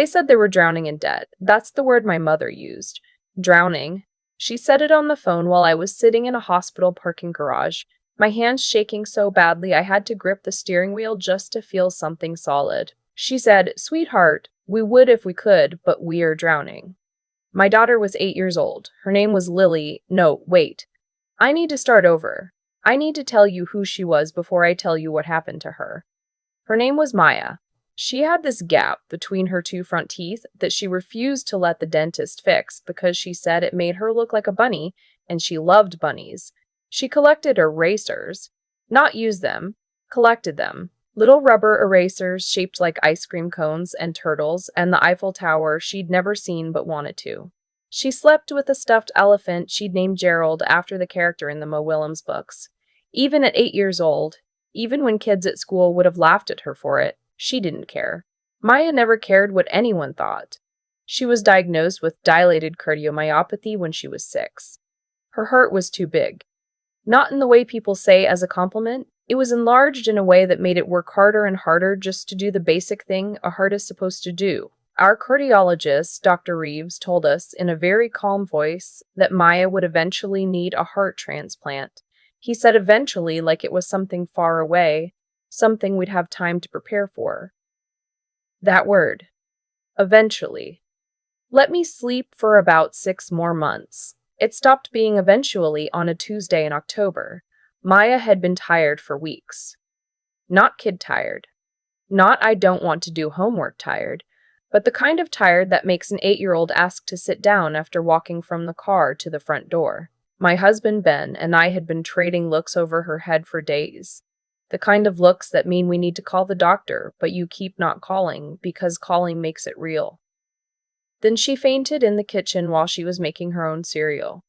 They said they were drowning in debt. That's the word my mother used. Drowning. She said it on the phone while I was sitting in a hospital parking garage, my hands shaking so badly I had to grip the steering wheel just to feel something solid. She said, "Sweetheart, we would if we could, but we are drowning." My daughter was 8 years old. Her name was Lily. No, wait. I need to start over. I need to tell you who she was before I tell you what happened to her. Her name was Maya. She had this gap between her two front teeth that she refused to let the dentist fix because she said it made her look like a bunny, and she loved bunnies. She collected erasers. Not used them, collected them. Little rubber erasers shaped like ice cream cones and turtles, and the Eiffel Tower she'd never seen but wanted to. She slept with a stuffed elephant she'd named Gerald after the character in the Mo Willems books. Even at 8 years old, even when kids at school would have laughed at her for it, she didn't care. Maya never cared what anyone thought. She was diagnosed with dilated cardiomyopathy when she was 6. Her heart was too big. Not in the way people say as a compliment, it was enlarged in a way that made it work harder and harder just to do the basic thing a heart is supposed to do. Our cardiologist, Dr. Reeves, told us in a very calm voice that Maya would eventually need a heart transplant. He said eventually like it was something far away, something we'd have time to prepare for. That word. Eventually. Let me sleep for about 6 more months. It stopped being eventually on a Tuesday in October. Maya had been tired for weeks. Not kid tired. Not I don't want to do homework tired, but the kind of tired that makes an 8-year-old ask to sit down after walking from the car to the front door. My husband Ben and I had been trading looks over her head for days. The kind of looks that mean we need to call the doctor, but you keep not calling because calling makes it real. Then she fainted in the kitchen while she was making her own cereal.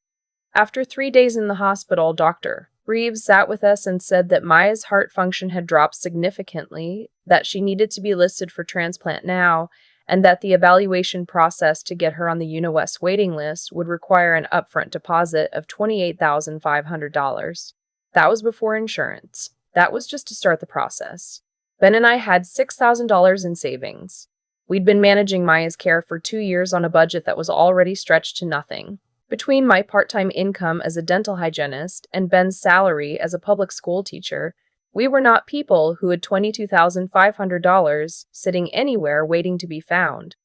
After 3 days in the hospital, Dr. Reeves sat with us and said that Maya's heart function had dropped significantly, that she needed to be listed for transplant now, and that the evaluation process to get her on the UniWest waiting list would require an upfront deposit of $28,500. That was before insurance. That was just to start the process. Ben and I had $6,000 in savings. We'd been managing Maya's care for 2 years on a budget that was already stretched to nothing. Between my part-time income as a dental hygienist and Ben's salary as a public school teacher, we were not people who had $22,500 sitting anywhere waiting to be found.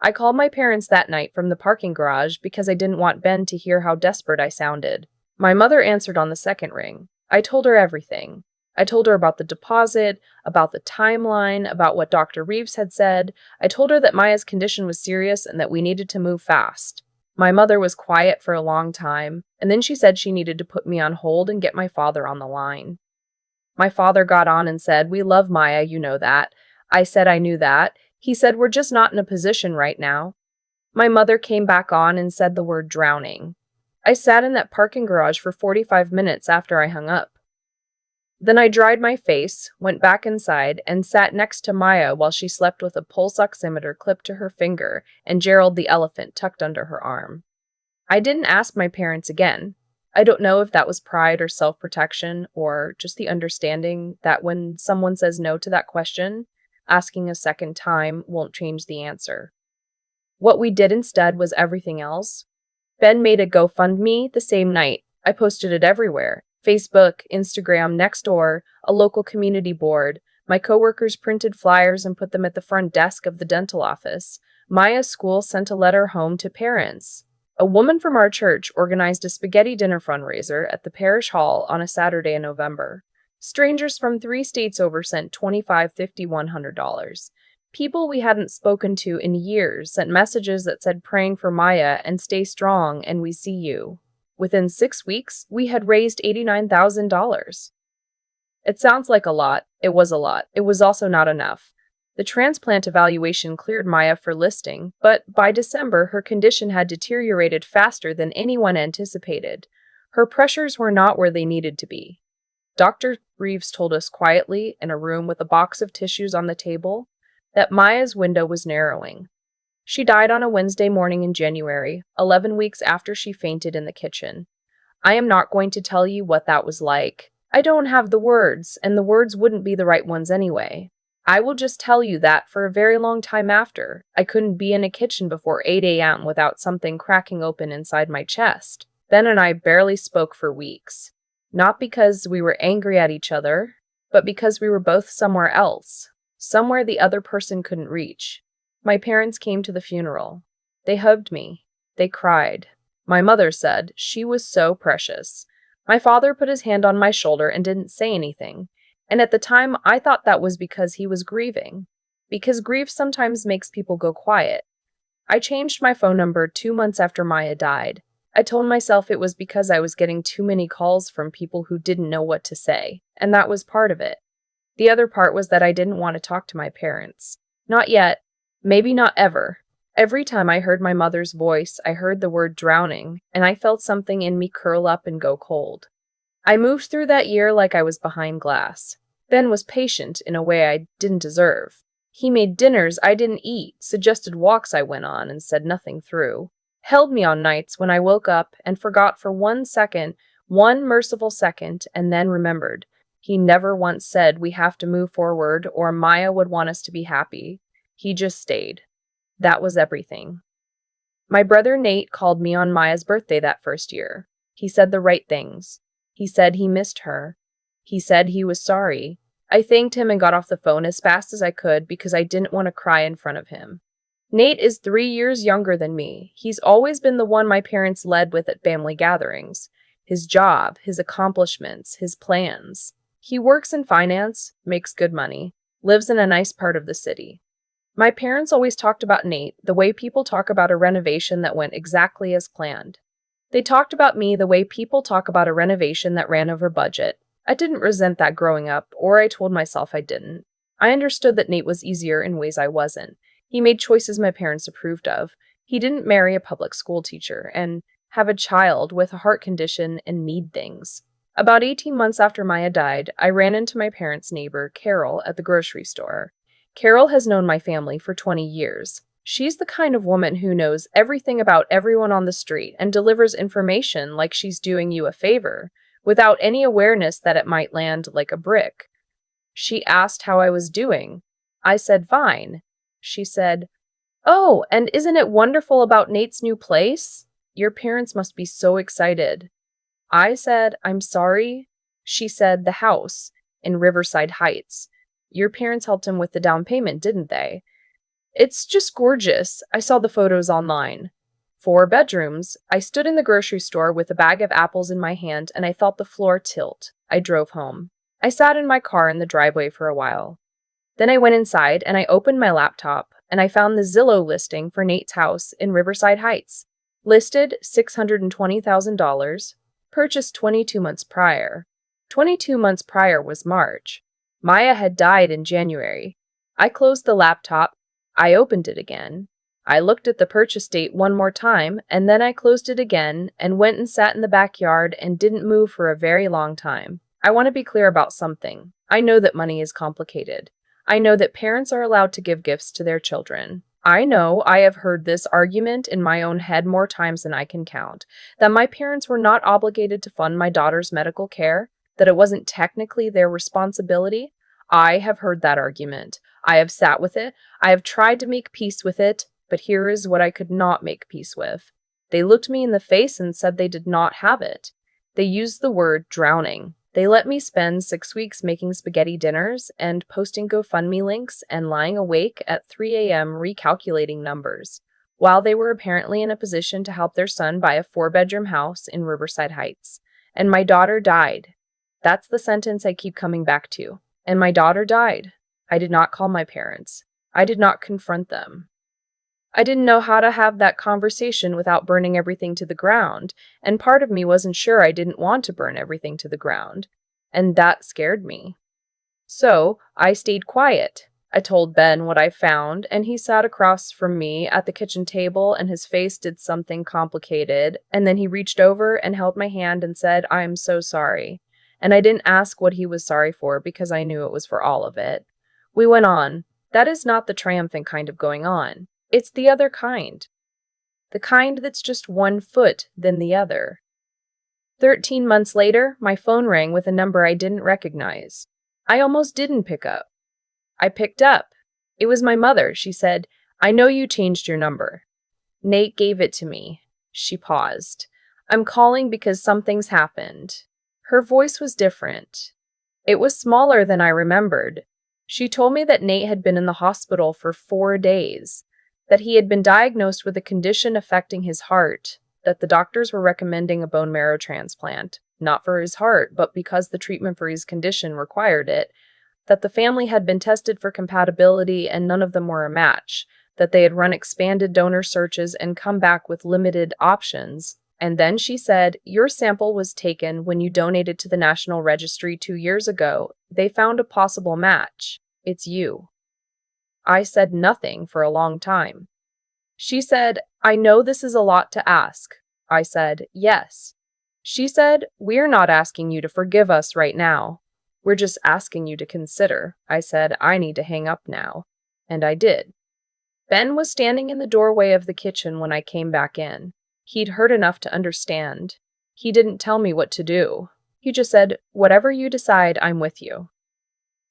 I called my parents that night from the parking garage because I didn't want Ben to hear how desperate I sounded. My mother answered on the second ring. I told her everything. I told her about the deposit, about the timeline, about what Dr. Reeves had said. I told her that Maya's condition was serious and that we needed to move fast. My mother was quiet for a long time, and then she said she needed to put me on hold and get my father on the line. My father got on and said, "We love Maya, you know that." I said I knew that. He said, "We're just not in a position right now." My mother came back on and said the word drowning. I sat in that parking garage for 45 minutes after I hung up. Then I dried my face, went back inside, and sat next to Maya while she slept with a pulse oximeter clipped to her finger and Gerald the elephant tucked under her arm. I didn't ask my parents again. I don't know if that was pride or self-protection or just the understanding that when someone says no to that question, asking a second time won't change the answer. What we did instead was everything else. Ben made a GoFundMe the same night. I posted it everywhere. Facebook, Instagram, Nextdoor, a local community board. My coworkers printed flyers and put them at the front desk of the dental office. Maya's school sent a letter home to parents. A woman from our church organized a spaghetti dinner fundraiser at the parish hall on a Saturday in November. Strangers from 3 states over sent $25, $50, $100. People we hadn't spoken to in years sent messages that said praying for Maya and stay strong and we see you. Within 6 weeks, we had raised $89,000. It sounds like a lot. It was a lot. It was also not enough. The transplant evaluation cleared Maya for listing, but by December, her condition had deteriorated faster than anyone anticipated. Her pressures were not where they needed to be. Dr. Reeves told us quietly, in a room with a box of tissues on the table, that Maya's window was narrowing. She died on a Wednesday morning in January, 11 weeks after she fainted in the kitchen. I am not going to tell you what that was like. I don't have the words, and the words wouldn't be the right ones anyway. I will just tell you that for a very long time after, I couldn't be in a kitchen before 8 a.m. without something cracking open inside my chest. Ben and I barely spoke for weeks. Not because we were angry at each other, but because we were both somewhere else, somewhere the other person couldn't reach. My parents came to the funeral. They hugged me. They cried. My mother said she was so precious. My father put his hand on my shoulder and didn't say anything. And at the time, I thought that was because he was grieving. Because grief sometimes makes people go quiet. I changed my phone number 2 months after Maya died. I told myself it was because I was getting too many calls from people who didn't know what to say, and that was part of it. The other part was that I didn't want to talk to my parents. Not yet. Maybe not ever. Every time I heard my mother's voice, I heard the word drowning, and I felt something in me curl up and go cold. I moved through that year like I was behind glass. Ben was patient in a way I didn't deserve. He made dinners I didn't eat, suggested walks I went on, and said nothing through. Held me on nights when I woke up and forgot for 1 second, one merciful second, and then remembered. He never once said we have to move forward or Maya would want us to be happy. He just stayed. That was everything. My brother Nate called me on Maya's birthday that first year. He said the right things. He said he missed her. He said he was sorry. I thanked him and got off the phone as fast as I could because I didn't want to cry in front of him. Nate is 3 years younger than me. He's always been the one my parents led with at family gatherings. His job, his accomplishments, his plans. He works in finance, makes good money, lives in a nice part of the city. My parents always talked about Nate the way people talk about a renovation that went exactly as planned. They talked about me the way people talk about a renovation that ran over budget. I didn't resent that growing up, or I told myself I didn't. I understood that Nate was easier in ways I wasn't. He made choices my parents approved of. He didn't marry a public school teacher and have a child with a heart condition and need things. About 18 months after Maya died, I ran into my parents' neighbor, Carol, at the grocery store. Carol has known my family for 20 years. She's the kind of woman who knows everything about everyone on the street and delivers information like she's doing you a favor, without any awareness that it might land like a brick. She asked how I was doing. I said fine. She said, "Oh, and isn't it wonderful about Nate's new place? Your parents must be so excited." I said, "I'm sorry." She said, "The house in Riverside Heights. Your parents helped him with the down payment, didn't they?" "It's just gorgeous. I saw the photos online." 4 bedrooms. I stood in the grocery store with a bag of apples in my hand and I felt the floor tilt. I drove home. I sat in my car in the driveway for a while. Then I went inside and I opened my laptop and I found the Zillow listing for Nate's house in Riverside Heights. Listed $620,000. Purchased 22 months prior. 22 months prior was March. Maya had died in January. I closed the laptop. I opened it again. I looked at the purchase date one more time, and then I closed it again and went and sat in the backyard and didn't move for a very long time. I want to be clear about something. I know that money is complicated. I know that parents are allowed to give gifts to their children. I know I have heard this argument in my own head more times than I can count, that my parents were not obligated to fund my daughter's medical care, that it wasn't technically their responsibility. I have heard that argument. I have sat with it. I have tried to make peace with it, but here is what I could not make peace with. They looked me in the face and said they did not have it. They used the word drowning. They let me spend 6 weeks making spaghetti dinners and posting GoFundMe links and lying awake at 3 a.m. recalculating numbers, while they were apparently in a position to help their son buy a 4-bedroom house in Riverside Heights. And my daughter died. That's the sentence I keep coming back to. And my daughter died. I did not call my parents. I did not confront them. I didn't know how to have that conversation without burning everything to the ground, and part of me wasn't sure I didn't want to burn everything to the ground, and that scared me. So I stayed quiet. I told Ben what I found, and he sat across from me at the kitchen table and his face did something complicated, and then he reached over and held my hand and said, "I'm so sorry." And I didn't ask what he was sorry for because I knew it was for all of it. We went on. That is not the triumphant kind of going on. It's the other kind. The kind that's just one foot than the other. 13 months later, my phone rang with a number I didn't recognize. I almost didn't pick up. I picked up. It was my mother. She said, "I know you changed your number." Nate gave it to me. She paused. "I'm calling because something's happened." Her voice was different. It was smaller than I remembered. She told me that Nate had been in the hospital for 4 days, that he had been diagnosed with a condition affecting his heart, that the doctors were recommending a bone marrow transplant, not for his heart, but because the treatment for his condition required it, that the family had been tested for compatibility and none of them were a match, that they had run expanded donor searches and come back with limited options. And then she said, "Your sample was taken when you donated to the National Registry 2 years ago. They found a possible match. It's you." I said nothing for a long time. She said, "I know this is a lot to ask." I said, "Yes." She said, "We're not asking you to forgive us right now. We're just asking you to consider." I said, "I need to hang up now." And I did. Ben was standing in the doorway of the kitchen when I came back in. He'd heard enough to understand. He didn't tell me what to do. He just said, "Whatever you decide, I'm with you."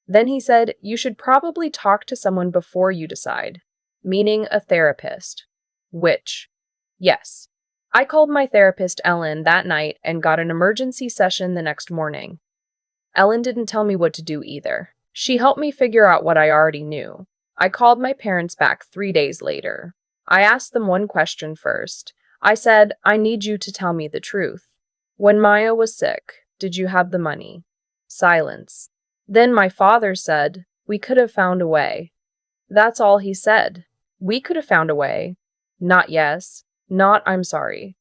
Then he said, "You should probably talk to someone before you decide," meaning a therapist. Which, yes. I called my therapist, Ellen, that night and got an emergency session the next morning. Ellen didn't tell me what to do either. She helped me figure out what I already knew. I called my parents back 3 days later. I asked them one question first. I said, "I need you to tell me the truth. When Maya was sick, did you have the money?" Silence. Then my father said, "We could have found a way." That's all he said. "We could have found a way." Not yes, not "I'm sorry."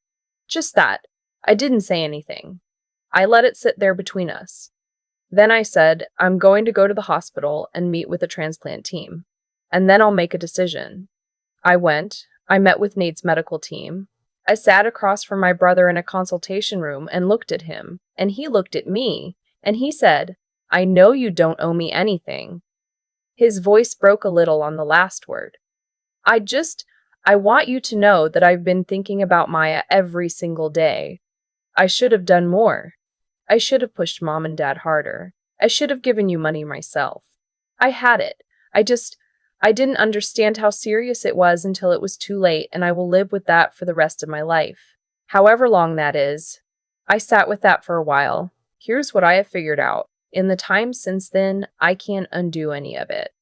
Just that. I didn't say anything. I let it sit there between us. Then I said, "I'm going to go to the hospital and meet with the transplant team. And then I'll make a decision." I went. I met with Nate's medical team. I sat across from my brother in a consultation room and looked at him, and he looked at me, and he said, "I know you don't owe me anything." His voice broke a little on the last word. I want you to know that I've been thinking about Maya every single day. I should have done more. I should have pushed Mom and Dad harder. I should have given you money myself. I had it. I didn't understand how serious it was until it was too late, and I will live with that for the rest of my life. However long that is. I sat with that for a while. Here's what I have figured out. In the time since then, I can't undo any of it.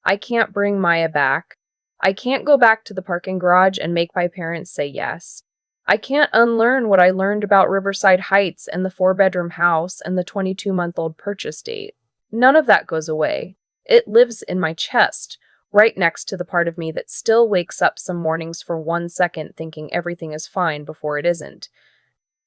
I can't bring Maya back. I can't go back to the parking garage and make my parents say yes. I can't unlearn what I learned about Riverside Heights and the 4-bedroom house and the 22-month-old purchase date. None of that goes away. It lives in my chest, right next to the part of me that still wakes up some mornings for 1 second thinking everything is fine before it isn't.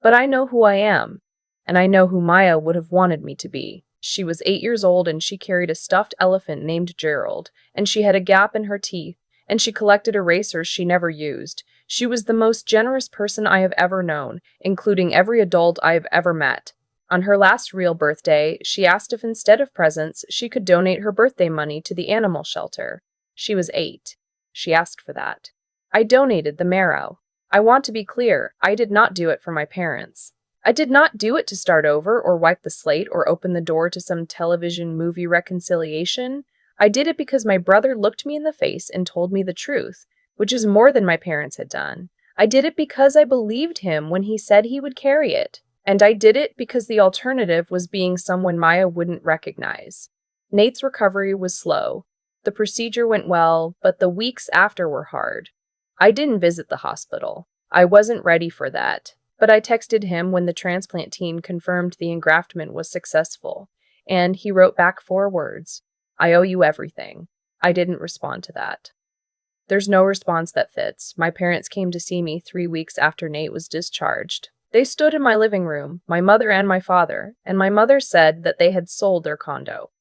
But I know who I am, and I know who Maya would have wanted me to be. She was 8 years old and she carried a stuffed elephant named Gerald, and she had a gap in her teeth, and she collected erasers she never used. She was the most generous person I have ever known, including every adult I have ever met. On her last real birthday, she asked if instead of presents, she could donate her birthday money to the animal shelter. She was 8. She asked for that. I donated the marrow. I want to be clear, I did not do it for my parents. I did not do it to start over or wipe the slate or open the door to some television movie reconciliation. I did it because my brother looked me in the face and told me the truth, which is more than my parents had done. I did it because I believed him when he said he would carry it. And I did it because the alternative was being someone Maya wouldn't recognize. Nate's recovery was slow. The procedure went well, but the weeks after were hard. I didn't visit the hospital. I wasn't ready for that. But I texted him when the transplant team confirmed the engraftment was successful, and he wrote back 4 words. "I owe you everything." I didn't respond to that. There's no response that fits. My parents came to see me 3 weeks after Nate was discharged. They stood in my living room, my mother and my father, and my mother said that they had sold their condo.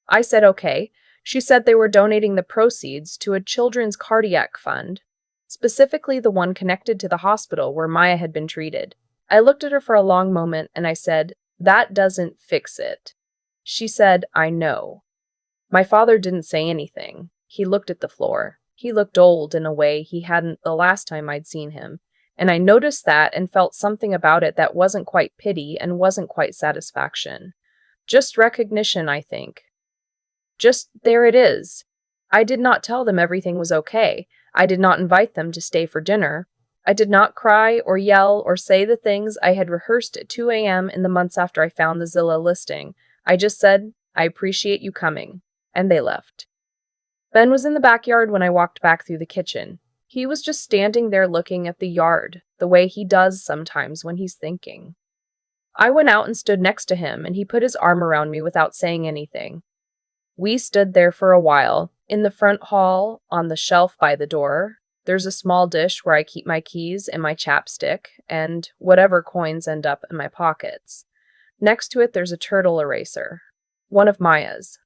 I said okay. She said they were donating the proceeds to a children's cardiac fund, specifically the one connected to the hospital where Maya had been treated. I looked at her for a long moment and I said, "That doesn't fix it." She said, "I know." My father didn't say anything. He looked at the floor. He looked old in a way he hadn't the last time I'd seen him, and I noticed that and felt something about it that wasn't quite pity and wasn't quite satisfaction. Just recognition, I think. Just there it is. I did not tell them everything was okay. I did not invite them to stay for dinner. I did not cry or yell or say the things I had rehearsed at 2 a.m. in the months after I found the Zillow listing. I just said, I appreciate you coming. And they left. Ben was in the backyard when I walked back through the kitchen. He was just standing there looking at the yard, the way he does sometimes when he's thinking. I went out and stood next to him, and he put his arm around me without saying anything. We stood there for a while. In the front hall, on the shelf by the door, there's a small dish where I keep my keys and my chapstick, and whatever coins end up in my pockets. Next to it, there's a turtle eraser. One of Maya's.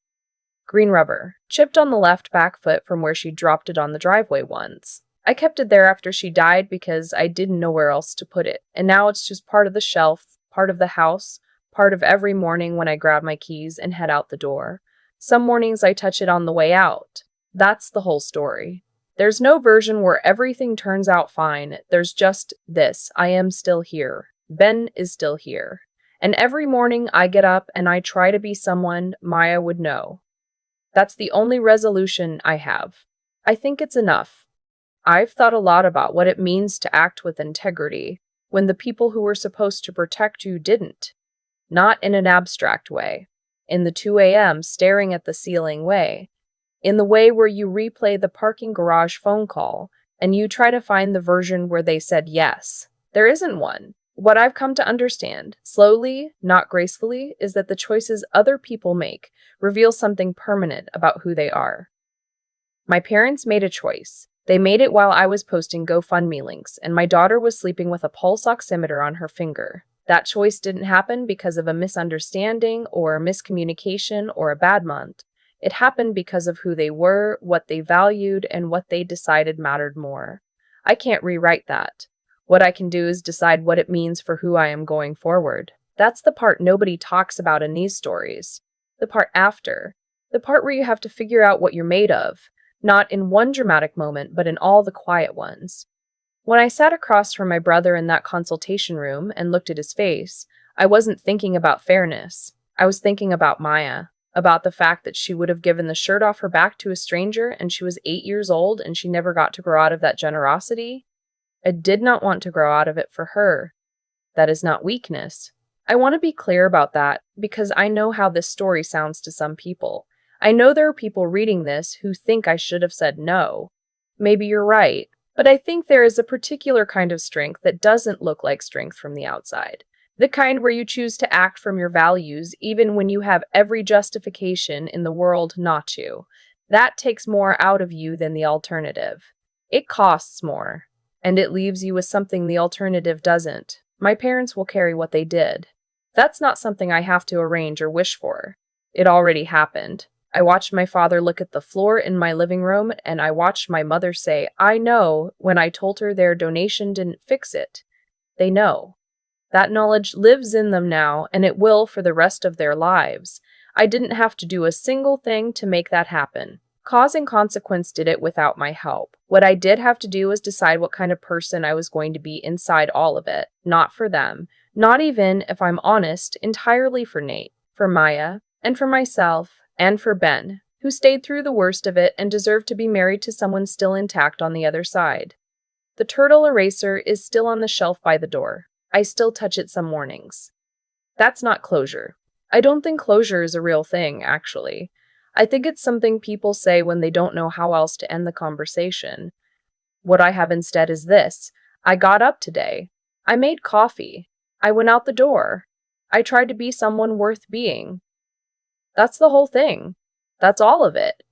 Green rubber, chipped on the left back foot from where she dropped it on the driveway once. I kept it there after she died because I didn't know where else to put it, and now it's just part of the shelf, part of the house, part of every morning when I grab my keys and head out the door. Some mornings I touch it on the way out. That's the whole story. There's no version where everything turns out fine. There's just this. I am still here. Ben is still here. And every morning I get up and I try to be someone Maya would know. That's the only resolution I have. I think it's enough. I've thought a lot about what it means to act with integrity when the people who were supposed to protect you didn't. Not in an abstract way. In the 2 a.m. staring at the ceiling way. In the way where you replay the parking garage phone call and you try to find the version where they said yes. There isn't one. What I've come to understand, slowly, not gracefully, is that the choices other people make reveal something permanent about who they are. My parents made a choice. They made it while I was posting GoFundMe links, and my daughter was sleeping with a pulse oximeter on her finger. That choice didn't happen because of a misunderstanding or a miscommunication or a bad month. It happened because of who they were, what they valued, and what they decided mattered more. I can't rewrite that. What I can do is decide what it means for who I am going forward. That's the part nobody talks about in these stories. The part after. The part where you have to figure out what you're made of. Not in one dramatic moment, but in all the quiet ones. When I sat across from my brother in that consultation room and looked at his face, I wasn't thinking about fairness. I was thinking about Maya. About the fact that she would have given the shirt off her back to a stranger and she was 8 years old and she never got to grow out of that generosity. I did not want to grow out of it for her. That is not weakness. I want to be clear about that because I know how this story sounds to some people. I know there are people reading this who think I should have said no. Maybe you're right, but I think there is a particular kind of strength that doesn't look like strength from the outside. The kind where you choose to act from your values even when you have every justification in the world not to. That takes more out of you than the alternative. It costs more. And it leaves you with something the alternative doesn't. My parents will carry what they did. That's not something I have to arrange or wish for. It already happened. I watched my father look at the floor in my living room, and I watched my mother say, I know, when I told her their donation didn't fix it. They know. That knowledge lives in them now, and it will for the rest of their lives. I didn't have to do a single thing to make that happen. Cause and consequence did it without my help. What I did have to do was decide what kind of person I was going to be inside all of it, not for them, not even, if I'm honest, entirely for Nate, for Maya, and for myself, and for Ben, who stayed through the worst of it and deserved to be married to someone still intact on the other side. The turtle eraser is still on the shelf by the door. I still touch it some mornings. That's not closure. I don't think closure is a real thing, actually. I think it's something people say when they don't know how else to end the conversation. What I have instead is this. I got up today. I made coffee. I went out the door. I tried to be someone worth being. That's the whole thing. That's all of it.